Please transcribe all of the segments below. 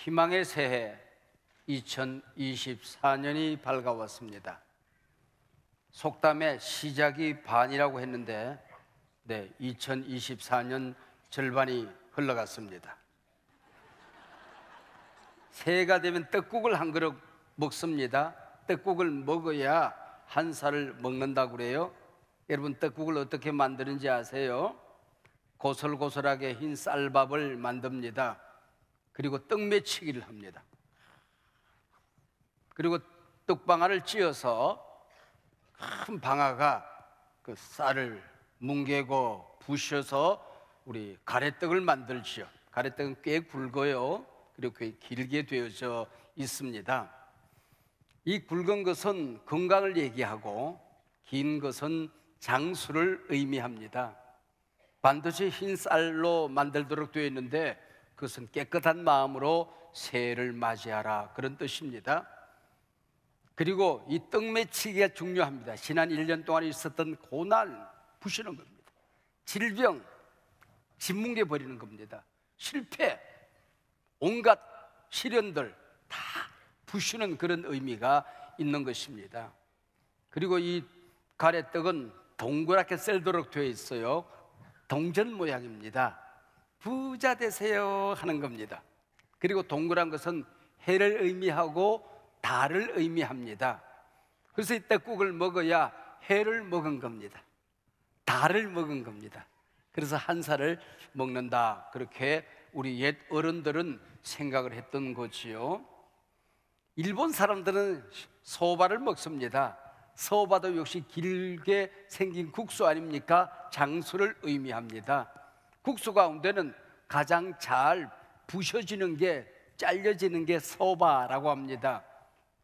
희망의 새해 2024년이 밝아왔습니다. 속담에 시작이 반이라고 했는데 2024년 절반이 흘러갔습니다. 새해가 되면 떡국을 한 그릇 먹습니다. 떡국을 먹어야 한 살을 먹는다고 그래요. 여러분, 떡국을 어떻게 만드는지 아세요? 고슬고슬하게 흰 쌀밥을 만듭니다. 그리고 떡매치기를 합니다. 그리고 떡방아를 찧어서 큰 방아가 그 쌀을 뭉개고 부셔서 우리 가래떡을 만들지요. 가래떡은 꽤 굵어요. 그리고 꽤 길게 되어져 있습니다. 이 굵은 것은 건강을 얘기하고 긴 것은 장수를 의미합니다. 반드시 흰 쌀로 만들도록 되어 있는데 그것은 깨끗한 마음으로 새해를 맞이하라, 그런 뜻입니다. 그리고 이 떡매치기가 중요합니다. 지난 1년 동안 있었던 고난 부시는 겁니다. 질병 짓뭉개 버리는 겁니다. 실패, 온갖 시련들 다 부시는 그런 의미가 있는 것입니다. 그리고 이 가래떡은 동그랗게 썰도록 되어 있어요. 동전 모양입니다. 부자 되세요 하는 겁니다. 그리고 동그란 것은 해를 의미하고 달을 의미합니다. 그래서 이 떡국을 먹어야 해를 먹은 겁니다. 달을 먹은 겁니다. 그래서 한 살을 먹는다, 그렇게 우리 옛 어른들은 생각을 했던 거지요. 일본 사람들은 소바를 먹습니다. 소바도 역시 길게 생긴 국수 아닙니까? 장수를 의미합니다. 국수 가운데는 가장 잘 부셔지는 게, 잘려지는 게 소바라고 합니다.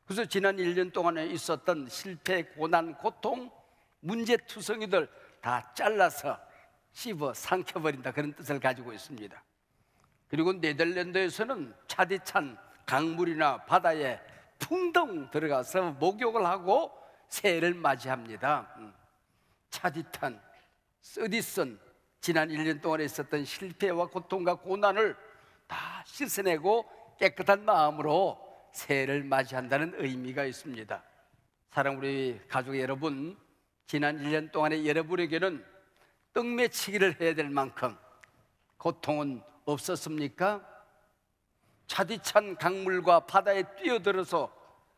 그래서 지난 1년 동안에 있었던 실패, 고난, 고통, 문제투성이들 다 잘라서 씹어 삼켜버린다, 그런 뜻을 가지고 있습니다. 그리고 네덜란드에서는 차디찬 강물이나 바다에 풍덩 들어가서 목욕을 하고 새해를 맞이합니다. 차디탄, 쓰디슨, 지난 1년 동안에 있었던 실패와 고통과 고난을 다 씻어내고 깨끗한 마음으로 새해를 맞이한다는 의미가 있습니다. 사랑 우리 가족 여러분, 지난 1년 동안에 여러분에게는 떡매치기를 해야 될 만큼 고통은 없었습니까? 차디찬 강물과 바다에 뛰어들어서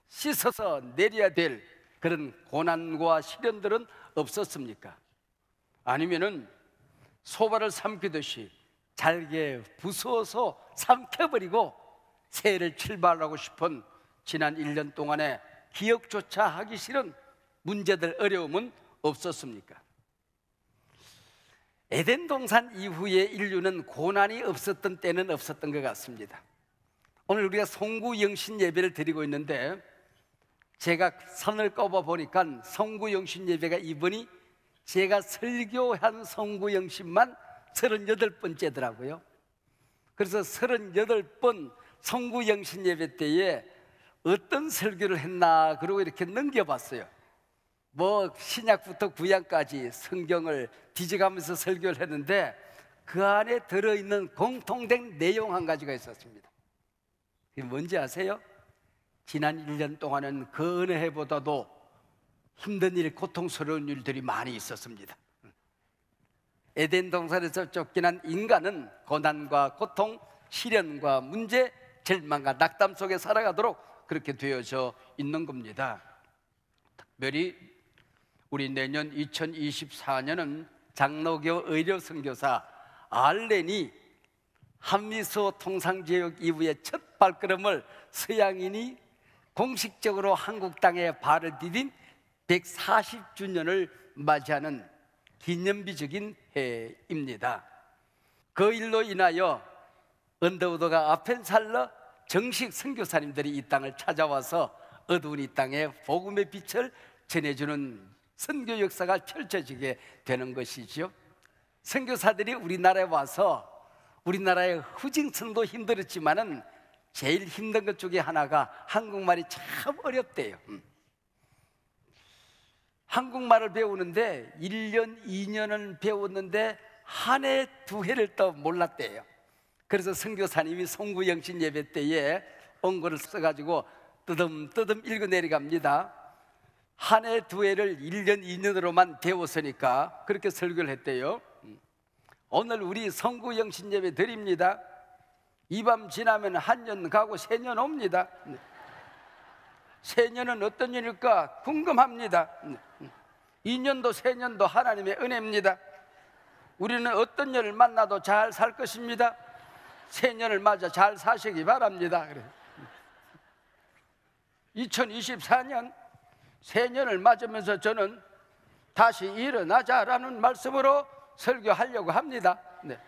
씻어서 내려야 될 그런 고난과 시련들은 없었습니까? 아니면은 소바를 삼키듯이 잘게 부수어서 삼켜버리고 새해를 출발하고 싶은 지난 1년 동안에 기억조차 하기 싫은 문제들, 어려움은 없었습니까? 에덴 동산 이후에 인류는 고난이 없었던 때는 없었던 것 같습니다. 오늘 우리가 성구영신 예배를 드리고 있는데 제가 선을 꼽아 보니까 성구영신 예배가 이번이 제가 설교한 성구영신만 38번째더라고요. 그래서 38번 성구영신 예배 때에 어떤 설교를 했나 그러고 이렇게 넘겨봤어요. 뭐 신약부터 구약까지 성경을 뒤져가면서 설교를 했는데 그 안에 들어있는 공통된 내용 한 가지가 있었습니다. 그게 뭔지 아세요? 지난 1년 동안은 그 어느 해보다도 힘든 일, 고통스러운 일들이 많이 있었습니다. 에덴 동산에서 쫓겨난 인간은 고난과 고통, 시련과 문제, 절망과 낙담 속에 살아가도록 그렇게 되어져 있는 겁니다. 특별히 우리 내년 2024년은 장로교 의료선교사 알렌이 한미소 통상개혁 이후의 첫 발걸음을 서양인이 공식적으로 한국 땅에 발을 디딘 140주년을 맞이하는 기념비적인 해입니다. 그 일로 인하여 언더우드가 아펜살러 정식 선교사님들이 이 땅을 찾아와서 어두운 이 땅에 복음의 빛을 전해주는 선교 역사가 펼쳐지게 되는 것이죠. 선교사들이 우리나라에 와서 우리나라의 후진성도 힘들었지만은 제일 힘든 것 중에 하나가 한국말이 참 어렵대요. 한국말을 배우는데 1년, 2년은 배웠는데 한 해, 두 해를 더 몰랐대요. 그래서 선교사님이 송구영신 예배 때에 원고를 써가지고 뜨듬뜨듬 읽어내려갑니다. 한 해 두 해를 1년 2년으로만 배웠으니까 그렇게 설교를 했대요. 오늘 우리 송구영신 예배 드립니다. 이 밤 지나면 한 년 가고 새 년 옵니다. 새 년은 어떤 년일까 궁금합니다. 2년도 새 년도 하나님의 은혜입니다. 우리는 어떤 년을 만나도 잘 살 것입니다. 새 년을 맞아 잘 사시기 바랍니다. 2024년 새 년을 맞으면서 저는 다시 일어나자라는 말씀으로 설교하려고 합니다. 네.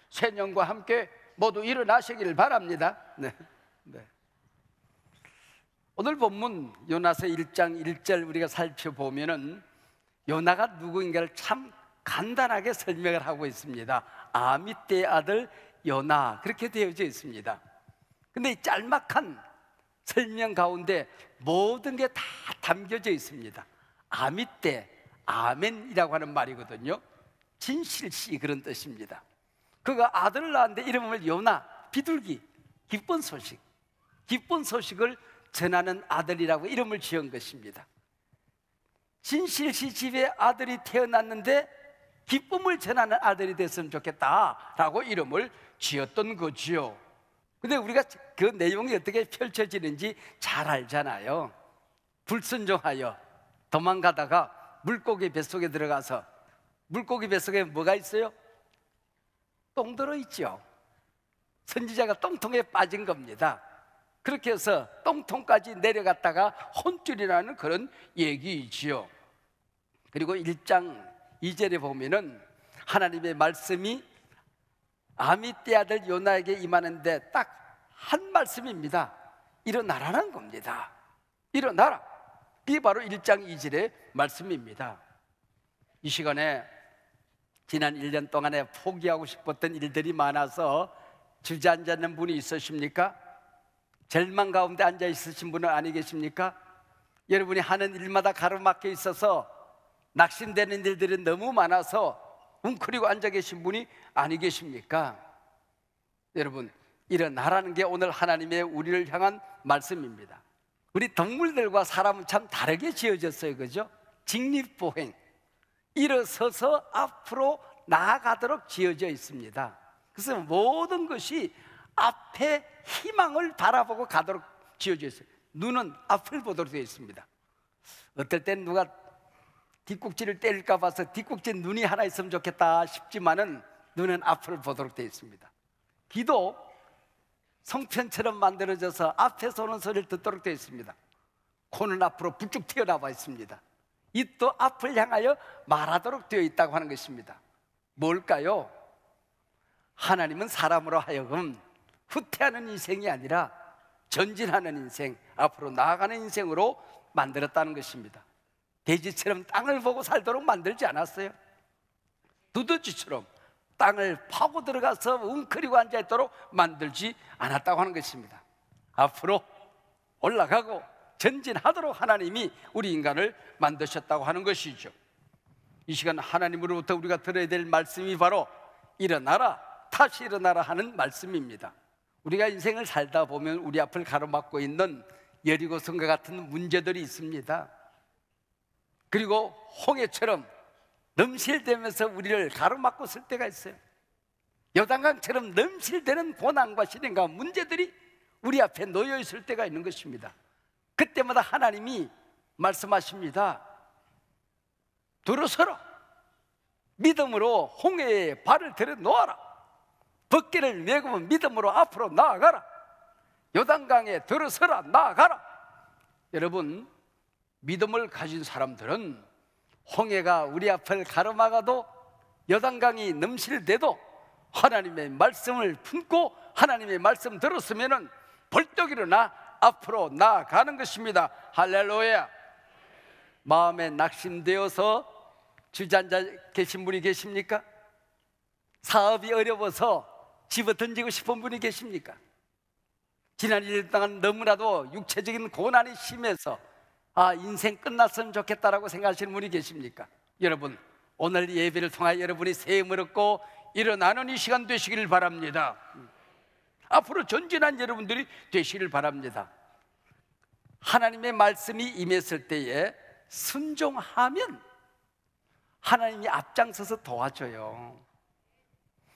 새 년과 함께 모두 일어나시길 바랍니다. 네. 네. 오늘 본문 요나서 1장 1절 우리가 살펴보면은 요나가 누구인가를 참 간단하게 설명을 하고 있습니다. 아미떼의 아들 요나, 그렇게 되어져 있습니다. 근데 이 짤막한 설명 가운데 모든 게 다 담겨져 있습니다. 아미떼, 아멘이라고 하는 말이거든요. 진실시, 그런 뜻입니다. 그가 아들을 낳았는데 이름을 요나, 비둘기, 기쁜 소식, 기쁜 소식을 전하는 아들이라고 이름을 지은 것입니다. 진실시 집에 아들이 태어났는데 기쁨을 전하는 아들이 됐으면 좋겠다라고 이름을 지었던 거지요. 근데 우리가 그 내용이 어떻게 펼쳐지는지 잘 알잖아요. 불순종하여 도망가다가 물고기 뱃속에 들어가서, 물고기 뱃속에 뭐가 있어요? 똥 들어있죠. 선지자가 똥통에 빠진 겁니다. 그렇게 해서 똥통까지 내려갔다가 혼쭐이라는 그런 얘기이지요. 그리고 1장 2절에 보면은 하나님의 말씀이 아미떼 아들 요나에게 임하는데 딱 한 말씀입니다. 일어나라는 겁니다. 일어나라. 이게 바로 1장 2절의 말씀입니다. 이 시간에 지난 1년 동안에 포기하고 싶었던 일들이 많아서 주저앉는 분이 있으십니까? 절망 가운데 앉아 있으신 분은 아니 계십니까? 여러분이 하는 일마다 가로막혀 있어서 낙심되는 일들이 너무 많아서 웅크리고 앉아 계신 분이 아니 계십니까? 여러분, 일어나라는 게 오늘 하나님의 우리를 향한 말씀입니다. 우리 동물들과 사람은 참 다르게 지어졌어요, 그죠? 직립보행, 일어서서 앞으로 나아가도록 지어져 있습니다. 그래서 모든 것이 앞에 희망을 바라보고 가도록 지어져 있어요. 눈은 앞을 보도록 되어 있습니다. 어떨 땐 누가 뒷꼭지를 때릴까 봐서 뒷꼭지에 눈이 하나 있으면 좋겠다 싶지만은 눈은 앞을 보도록 되어 있습니다. 귀도 성편처럼 만들어져서 앞에서 오는 소리를 듣도록 되어 있습니다. 코는 앞으로 불쭉 튀어나와 있습니다. 입도 앞을 향하여 말하도록 되어 있다고 하는 것입니다. 뭘까요? 하나님은 사람으로 하여금 후퇴하는 인생이 아니라 전진하는 인생, 앞으로 나아가는 인생으로 만들었다는 것입니다. 돼지처럼 땅을 보고 살도록 만들지 않았어요. 두더지처럼 땅을 파고 들어가서 웅크리고 앉아있도록 만들지 않았다고 하는 것입니다. 앞으로 올라가고 전진하도록 하나님이 우리 인간을 만드셨다고 하는 것이죠. 이 시간 하나님으로부터 우리가 들어야 될 말씀이 바로 일어나라, 다시 일어나라 하는 말씀입니다. 우리가 인생을 살다 보면 우리 앞을 가로막고 있는 여리고성과 같은 문제들이 있습니다. 그리고 홍해처럼 넘실대면서 우리를 가로막고 쓸 때가 있어요. 요단강처럼 넘실대는 고난과 시련과 문제들이 우리 앞에 놓여 있을 때가 있는 것입니다. 그때마다 하나님이 말씀하십니다. 들어서라. 믿음으로 홍해에 발을 들여 놓아라. 벗개를 메고 믿음으로 앞으로 나아가라. 요단강에 들어서라, 나아가라. 여러분, 믿음을 가진 사람들은 홍해가 우리 앞을 가로막아도 요단강이 넘실대도 하나님의 말씀을 품고 하나님의 말씀 들었으면 벌떡 일어나 앞으로 나아가는 것입니다. 할렐루야. 마음에 낙심되어서 주저앉아 계신 분이 계십니까? 사업이 어려워서 집어 던지고 싶은 분이 계십니까? 지난 1년 동안 너무나도 육체적인 고난이 심해서 인생 끝났으면 좋겠다라고 생각하시는 분이 계십니까? 여러분, 오늘 예배를 통하여 여러분이 새 힘을 얻고 일어나는 이 시간 되시길 바랍니다. 앞으로 전진한 여러분들이 되시길 바랍니다. 하나님의 말씀이 임했을 때에 순종하면 하나님이 앞장서서 도와줘요.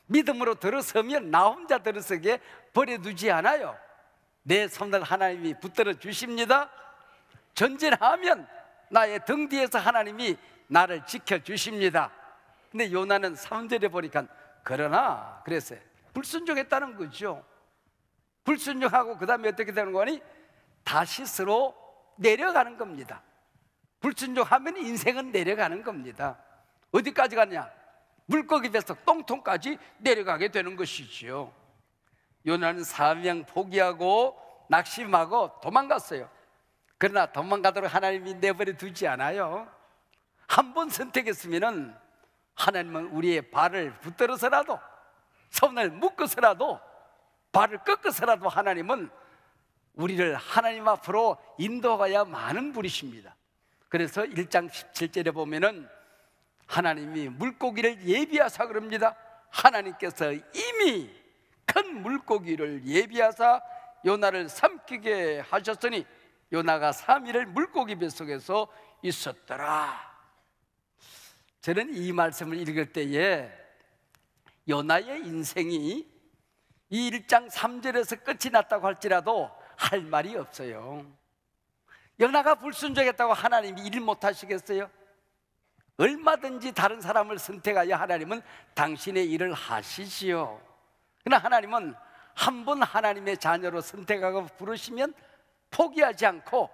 믿음으로 들어서면 나 혼자 들어서게 버려두지 않아요. 내 손을 하나님이 붙들어 주십니다. 전진하면 나의 등 뒤에서 하나님이 나를 지켜주십니다. 근데 요나는 3절에 보니까 그러나 그랬어요. 불순종했다는 거죠. 불순종하고 그 다음에 어떻게 되는 거니? 다시스로 내려가는 겁니다. 불순종하면 인생은 내려가는 겁니다. 어디까지 가냐? 물고기 뱃속 똥통까지 내려가게 되는 것이지요. 요나는 사명 포기하고 낙심하고 도망갔어요. 그러나 도망가도록 하나님이 내버려 두지 않아요. 한 번 선택했으면 하나님은 우리의 발을 붙들어서라도, 손을 묶어서라도, 발을 꺾어서라도 하나님은 우리를 하나님 앞으로 인도하여 많은 분이십니다. 그래서 1장 17절에 보면은 하나님이 물고기를 예비하사 그럽니다. 하나님께서 이미 큰 물고기를 예비하사 요나를 삼키게 하셨으니 요나가 3일을 물고기 뱃속에서 있었더라. 저는 이 말씀을 읽을 때에 요나의 인생이 이 1장 3절에서 끝이 났다고 할지라도 할 말이 없어요. 요나가 불순종했다고 하나님이 일 못하시겠어요? 얼마든지 다른 사람을 선택하여 하나님은 당신의 일을 하시지요. 그러나 하나님은 한 번 하나님의 자녀로 선택하고 부르시면 포기하지 않고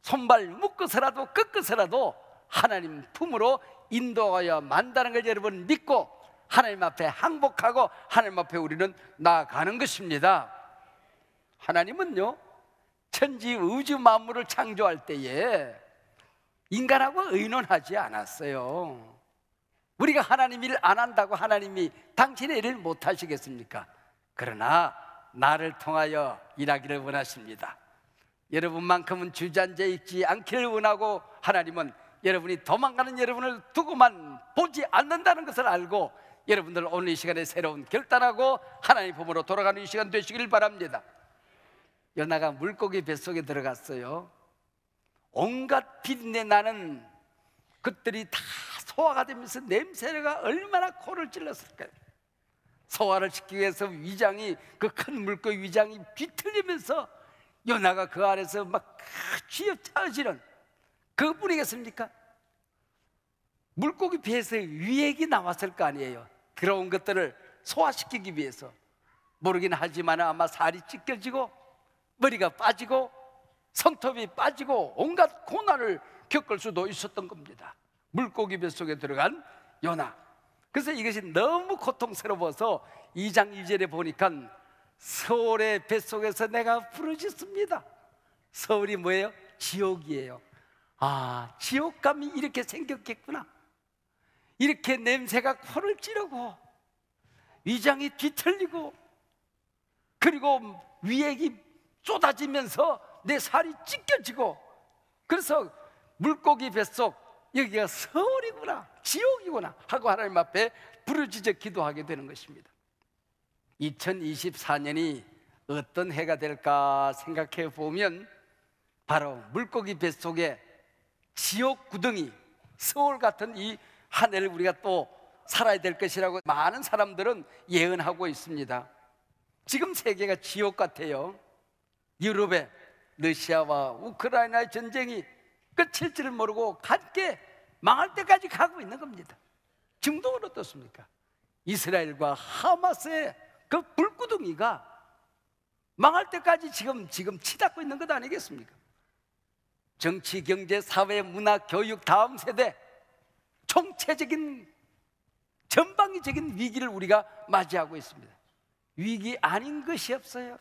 손발 묶어서라도 꺾어서라도 하나님 품으로 인도하여 만다는 걸 여러분 믿고 하나님 앞에 항복하고 하나님 앞에 우리는 나아가는 것입니다. 하나님은요, 천지 우주 만물을 창조할 때에 인간하고 의논하지 않았어요. 우리가 하나님 일 안 한다고 하나님이 당신의 일을 못 하시겠습니까? 그러나 나를 통하여 일하기를 원하십니다. 여러분만큼은 주저앉아 있지 않기를 원하고 하나님은 여러분이 도망가는 여러분을 두고만 보지 않는다는 것을 알고 여러분들 오늘 이 시간에 새로운 결단하고 하나님 품으로 돌아가는 이 시간 되시길 바랍니다. 요나가 물고기 뱃속에 들어갔어요. 온갖 비린내 나는 것들이 다 소화가 되면서 냄새가 얼마나 코를 찔렀을까요? 소화를 시키기 위해서 위장이, 그 큰 물고기 위장이 비틀리면서 요나가 그 안에서 막 쥐어짜지는 그분이겠습니까? 물고기 배에서 위액이 나왔을 거 아니에요. 들어온 것들을 소화시키기 위해서. 모르긴 하지만 아마 살이 찢겨지고 머리가 빠지고 손톱이 빠지고 온갖 고난을 겪을 수도 있었던 겁니다. 물고기 뱃속에 들어간 요나. 그래서 이것이 너무 고통스러워서 2장 2절에 보니까 서울의 뱃속에서 내가 부르짖습니다. 서울이 뭐예요? 지옥이에요. 아, 지옥감이 이렇게 생겼겠구나. 이렇게 냄새가 코를 찌르고 위장이 뒤틀리고 그리고 위액이 쏟아지면서 내 살이 찢겨지고, 그래서 물고기 뱃속 여기가 서울이구나, 지옥이구나 하고 하나님 앞에 부르짖어 기도하게 되는 것입니다. 2024년이 어떤 해가 될까 생각해 보면 바로 물고기 뱃속에 지옥 구덩이, 서울 같은 이 한 해를 우리가 또 살아야 될 것이라고 많은 사람들은 예언하고 있습니다. 지금 세계가 지옥 같아요. 유럽에 러시아와 우크라이나의 전쟁이 끝일 줄 모르고 함께 망할 때까지 가고 있는 겁니다. 중동은 어떻습니까? 이스라엘과 하마스의 그 불구덩이가 망할 때까지 지금 치닫고 있는 것 아니겠습니까? 정치, 경제, 사회, 문화, 교육 다음 세대 총체적인 전방위적인 위기를 우리가 맞이하고 있습니다. 위기 아닌 것이 없어요.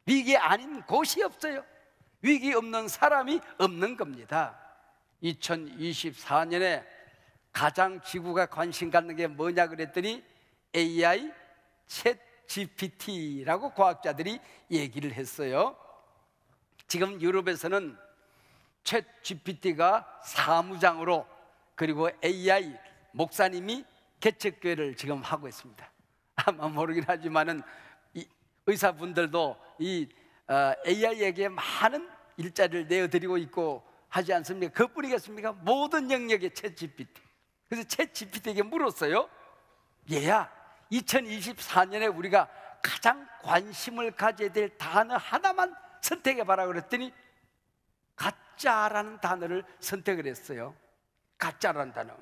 위기 아닌 곳이 없어요. 위기 없는 사람이 없는 겁니다. 2024년에 가장 지구가 관심 갖는 게 뭐냐 그랬더니 AI 챗 GPT라고 과학자들이 얘기를 했어요. 지금 유럽에서는 챗 GPT가 사무장으로, 그리고 AI 목사님이 개척교회를 지금 하고 있습니다. 아마 모르긴 하지만은 의사분들도 이 AI에게 많은 일자리를 내어드리고 있고 하지 않습니까? 그뿐이겠습니까? 모든 영역의 챗GPT. 그래서 챗GPT에게 물었어요. 얘야, 2024년에 우리가 가장 관심을 가져야 될 단어 하나만 선택해봐라 그랬더니 가짜라는 단어를 선택을 했어요. 가짜라는 단어.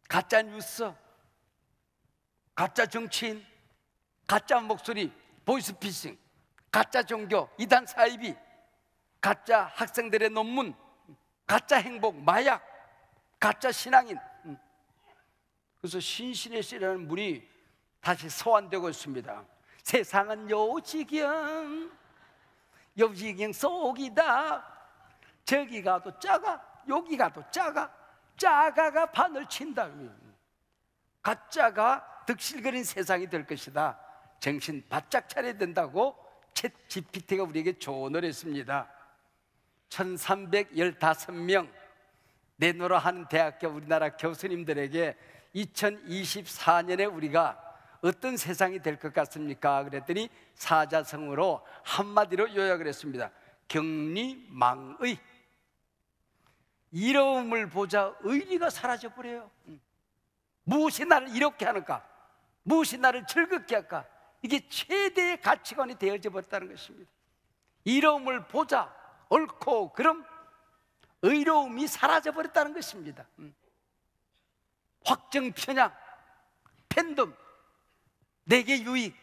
가짜 뉴스, 가짜 정치인, 가짜 목소리, 보이스피싱, 가짜 종교, 이단 사이비, 가짜 학생들의 논문, 가짜 행복, 마약, 가짜 신앙인. 그래서 신신의 씨라는 물이 다시 소환되고 있습니다. 세상은 요지경 속이다. 저기 가도 작아, 여기 가도 작아, 작아가 판을 친다. 가짜가 득실거린 세상이 될 것이다. 정신 바짝 차려야 된다고 챗 GPT가 우리에게 조언을 했습니다. 1315명 내노라 하는 대학교 우리나라 교수님들에게 2024년에 우리가 어떤 세상이 될 것 같습니까? 그랬더니 사자성어로 한마디로 요약을 했습니다. 경리망의. 이로움을 보자 의리가 사라져버려요. 무엇이 나를 이롭게 하는가? 무엇이 나를 즐겁게 할까? 이게 최대의 가치관이 되어져 버렸다는 것입니다. 이로움을 보자 옳고 그럼 의로움이 사라져 버렸다는 것입니다. 확정 편향, 팬덤, 내게 유익,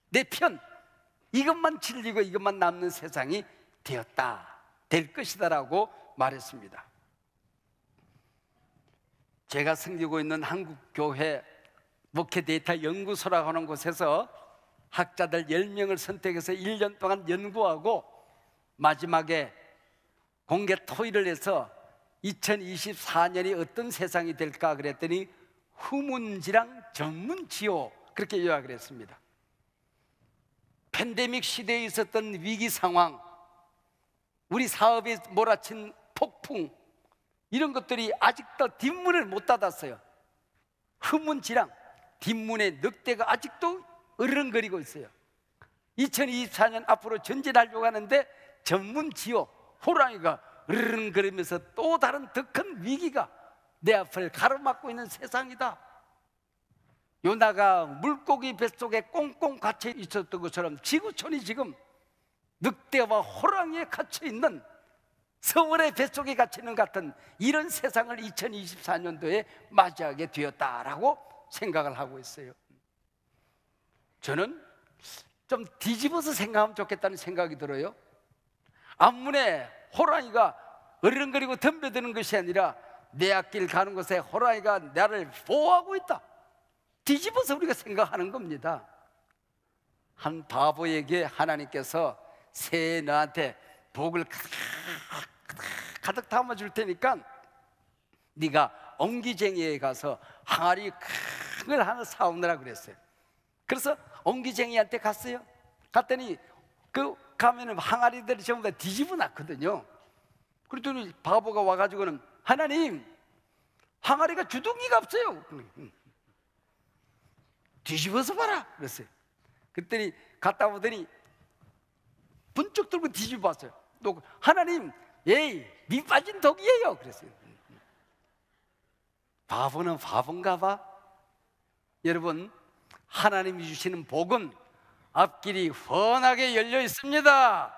내 편, 이것만 질리고 이것만 남는 세상이 될 것이다라고 말했습니다. 제가 섬기고 있는 한국교회 목회데이터 연구소라고 하는 곳에서 학자들 10명을 선택해서 1년 동안 연구하고 마지막에 공개 토의를 해서 2024년이 어떤 세상이 될까 그랬더니 후문지랑 전문지요, 그렇게 요약을 했습니다. 팬데믹 시대에 있었던 위기 상황, 우리 사업에 몰아친 폭풍, 이런 것들이 아직도 뒷문을 못 닫았어요. 후문지랑 뒷문의 늑대가 아직도 으르렁거리고 있어요. 2024년 앞으로 전진하려고 하는데 전문지요, 호랑이가 으르렁거리면서 또 다른 더 큰 위기가 내 앞을 가로막고 있는 세상이다. 요나가 물고기 뱃속에 꽁꽁 갇혀 있었던 것처럼 지구촌이 지금 늑대와 호랑이에 갇혀 있는, 서울의 뱃속에 갇히는 같은 이런 세상을 2024년도에 맞이하게 되었다라고 생각을 하고 있어요. 저는 좀 뒤집어서 생각하면 좋겠다는 생각이 들어요. 앞문에 호랑이가 으르렁거리고 덤벼드는 것이 아니라 내 앞길 가는 곳에 호랑이가 나를 보호하고 있다. 뒤집어서 우리가 생각하는 겁니다. 한 바보에게 하나님께서 새해 너한테 복을 가득 담아줄 테니까 네가 옹기쟁이에 가서 항아리 큰 걸 하나 사오느라 그랬어요. 그래서 옹기쟁이한테 갔어요. 갔더니 가면은 항아리들이 전부 다 뒤집어 놨거든요. 그랬더니 바보가 와가지고는 하나님, 항아리가 주둥이가 없어요. 뒤집어서 봐라 그랬어요. 그랬더니 갔다 오더니 분쩍 들고 뒤집어 봤어요. 또 하나님, 미 빠진 독이에요 그랬어요. 바보는 바본가 봐. 여러분, 하나님이 주시는 복은 앞길이 훤하게 열려 있습니다.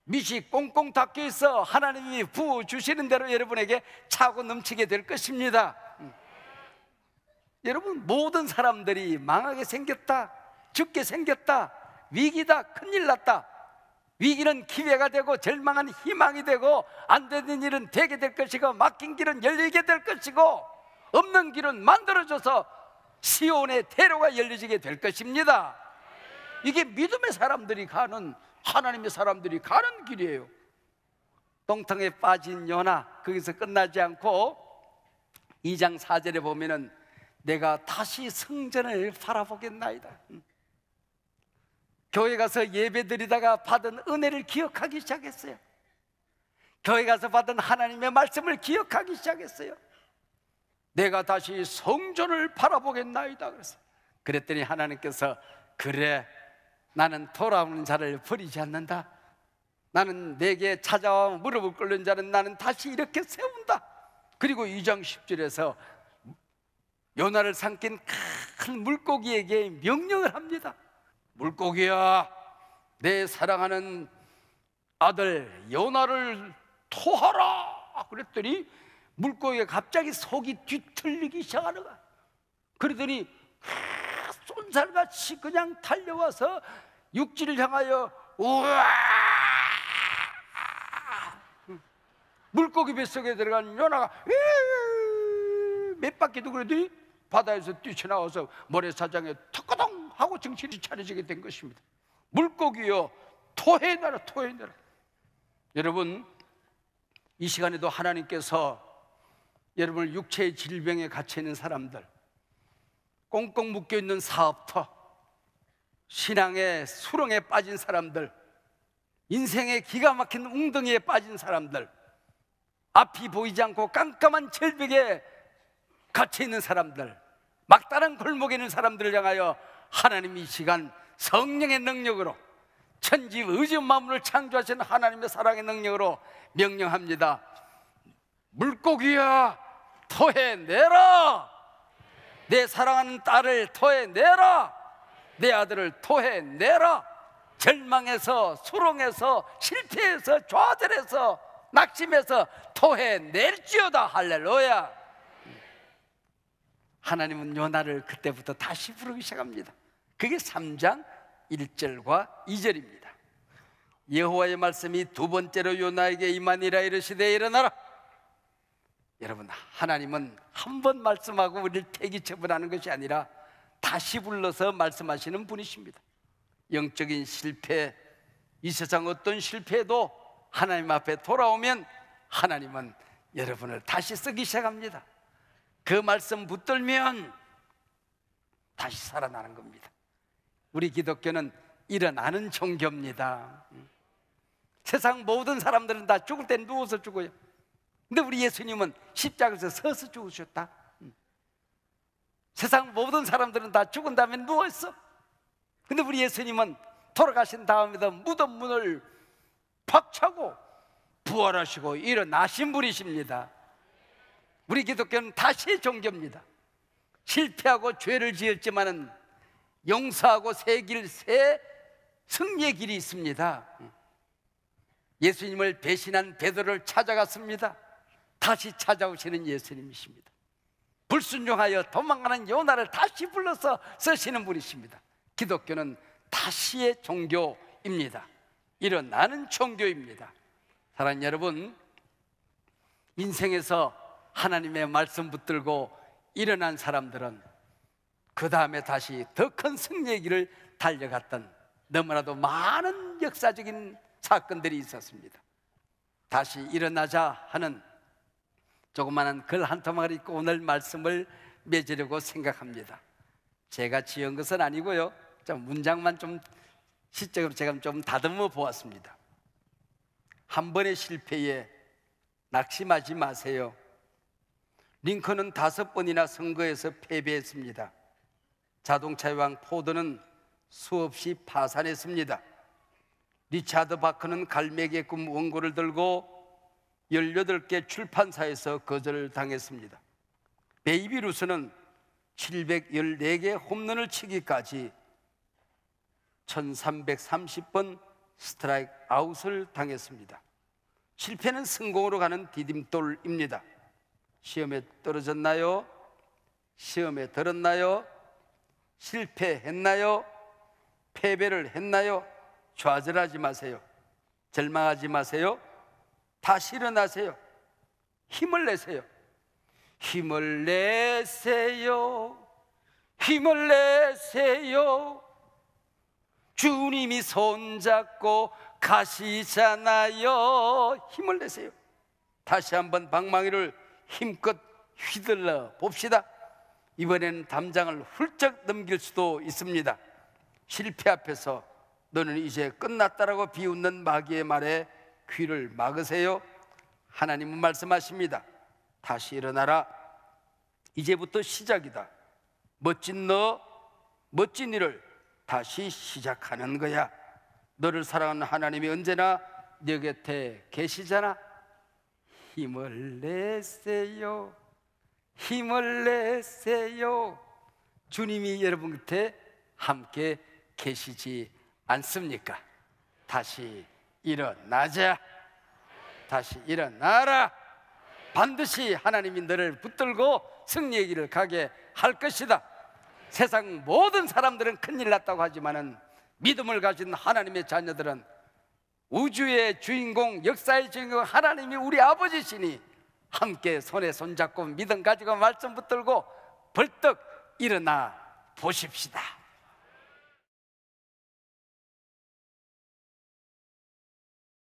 밑이 꽁꽁 닫혀 있어 하나님이 부어주시는 대로 여러분에게 차고 넘치게 될 것입니다. 여러분, 모든 사람들이 망하게 생겼다, 죽게 생겼다, 위기다, 큰일 났다. 위기는 기회가 되고 절망은 희망이 되고 안 되는 일은 되게 될 것이고 막힌 길은 열리게 될 것이고 없는 길은 만들어져서 시온의 대로가 열려지게 될 것입니다. 이게 믿음의 사람들이 가는, 하나님의 사람들이 가는 길이에요. 똥탕에 빠진 요나, 거기서 끝나지 않고 2장 4절에 보면은 내가 다시 성전을 바라보겠나이다. 교회 가서 예배드리다가 받은 은혜를 기억하기 시작했어요. 교회 가서 받은 하나님의 말씀을 기억하기 시작했어요. 내가 다시 성전을 바라보겠나이다 그랬어요. 그랬더니 하나님께서 그래, 나는 돌아오는 자를 버리지 않는다. 나는 내게 찾아와 무릎을 꿇는 자는 나는 다시 이렇게 세운다. 그리고 2장 10절에서 요나를 삼킨 큰 물고기에게 명령을 합니다. 물고기야, 내 사랑하는 아들 요나를 토하라. 그랬더니 물고기가 갑자기 속이 뒤틀리기 시작하는 거야. 그러더니 쏜살같이 그냥 달려와서 육지를 향하여 우와! 물고기 뱃속에 들어간 요나가 몇 바퀴도 그러더니 바다에서 뛰쳐나와서 모래사장에 턱거동 하고 정신이 차려지게 된 것입니다. 물고기여, 토해내라, 토해내라. 여러분, 이 시간에도 하나님께서 여러분을 육체의 질병에 갇혀 있는 사람들, 꽁꽁 묶여 있는 사업터, 신앙의 수렁에 빠진 사람들, 인생의 기가 막힌 웅덩이에 빠진 사람들, 앞이 보이지 않고 깜깜한 절벽에 갇혀 있는 사람들, 막다른 골목에 있는 사람들을 향하여 하나님이 이 시간 성령의 능력으로, 천지 의지 만물을 창조하신 하나님의 사랑의 능력으로 명령합니다. 물고기야, 토해내라. 내 사랑하는 딸을 토해내라. 내 아들을 토해내라. 절망에서, 수렁에서, 실패해서, 좌절해서, 낙심해서 토해낼지어다. 할렐루야. 하나님은 요나를 그때부터 다시 부르기 시작합니다. 그게 3장 1절과 2절입니다. 여호와의 말씀이 두 번째로 요나에게 임하니라. 이르시되 일어나라. 여러분, 하나님은 한 번 말씀하고 우리를 폐기 처분하는 것이 아니라 다시 불러서 말씀하시는 분이십니다. 영적인 실패, 이 세상 어떤 실패도 하나님 앞에 돌아오면 하나님은 여러분을 다시 쓰기 시작합니다. 그 말씀 붙들면 다시 살아나는 겁니다. 우리 기독교는 일어나는 종교입니다. 세상 모든 사람들은 다 죽을 때 누워서 죽어요. 근데 우리 예수님은 십자가에서 서서 죽으셨다. 세상 모든 사람들은 다 죽은 다음에 누워있어. 근데 우리 예수님은 돌아가신 다음에도 무덤 문을 팍 차고 부활하시고 일어나신 분이십니다. 우리 기독교는 다시의 종교입니다. 실패하고 죄를 지었지만은 용서하고 새 길, 새 승리의 길이 있습니다. 예수님을 배신한 베드로를 찾아갔습니다. 다시 찾아오시는 예수님이십니다. 불순종하여 도망가는 요나를 다시 불러서 쓰시는 분이십니다. 기독교는 다시의 종교입니다. 일어나는 종교입니다. 사랑하는 여러분, 인생에서 하나님의 말씀 붙들고 일어난 사람들은 그 다음에 다시 더 큰 승리의 길을 달려갔던 너무나도 많은 역사적인 사건들이 있었습니다. 다시 일어나자 하는 조그마한 글 한 토막을 읽고 오늘 말씀을 맺으려고 생각합니다. 제가 지은 것은 아니고요, 문장만 좀 시적으로 제가 좀 다듬어 보았습니다. 한 번의 실패에 낙심하지 마세요. 링컨은 5번이나 선거에서 패배했습니다. 자동차의 왕 포드는 수없이 파산했습니다. 리차드 바크는 갈매기의 꿈 원고를 들고 18개 출판사에서 거절당했습니다. 베이비 루스는 714개 홈런을 치기까지 1330번 스트라이크 아웃을 당했습니다. 실패는 성공으로 가는 디딤돌입니다. 시험에 떨어졌나요? 시험에 들었나요? 실패했나요? 패배를 했나요? 좌절하지 마세요. 절망하지 마세요. 다시 일어나세요. 힘을 내세요. 힘을 내세요. 힘을 내세요. 주님이 손잡고 가시잖아요. 힘을 내세요. 다시 한번 방망이를 힘껏 휘둘러 봅시다. 이번에는 담장을 훌쩍 넘길 수도 있습니다. 실패 앞에서 너는 이제 끝났다라고 비웃는 마귀의 말에 귀를 막으세요. 하나님은 말씀하십니다. 다시 일어나라. 이제부터 시작이다. 멋진 너, 멋진 일을 다시 시작하는 거야. 너를 사랑하는 하나님이 언제나 네 곁에 계시잖아. 힘을 내세요. 힘을 내세요. 주님이 여러분 곁에 함께 계시지 않습니까? 다시 일어나자. 다시 일어나라. 반드시 하나님이 너를 붙들고 승리의 길을 가게 할 것이다. 세상 모든 사람들은 큰일 났다고 하지만은 믿음을 가진 하나님의 자녀들은 우주의 주인공, 역사의 주인공 하나님이 우리 아버지시니 함께 손에 손잡고 믿음 가지고 말씀 붙들고 벌떡 일어나 보십시다.